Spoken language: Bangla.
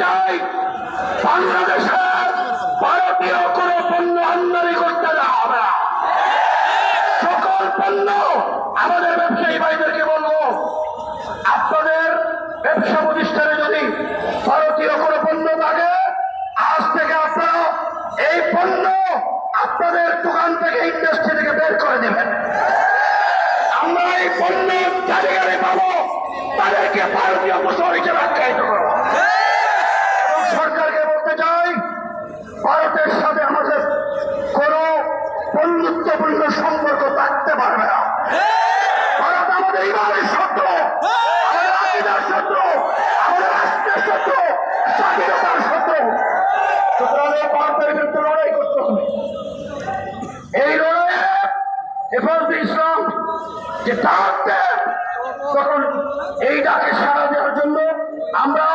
চাই, বাংলাদেশে ভারতীয় কোন পণ্য আমদানি করতে দেওয়া হবে না। সকল পণ্য আমাদের ব্যবসায়ী ভাইদেরকে বলবো, আপনাদের ব্যবসা প্রতিষ্ঠানে যদি ভারতীয় কোন পণ্য থাকে, আজ থেকে আপনারা এই পণ্য আপনাদের দোকান থেকে ইন্ডাস্ট্রি থেকে বের করে দেবেন। আমরা এই পণ্য জায়গায় পাবো, তাদেরকে ভারতীয় ফসল হিসেবে আখ্যায়িত করবো। এবং সরকারকে বলতে চাই, ভারতের সাথে আমাদের কোন বন্ধুত্বপূর্ণ সম্পর্ক থাকতে পারবে না। ভারত আমাদের ইমানের শত্রু, আমাদের আকিদার শত্রু, আমাদের রাষ্ট্রের শত্রু, স্বাধীনতার শত্রু। সুতরাং এই ভারতের বিরুদ্ধে লড়াই করতে হবে। এই লড়াইয়ে হেফাজতে ইসলাম যে ডাক দেয়, তখন এই ডাকে সাড়া দেওয়ার জন্য আমরা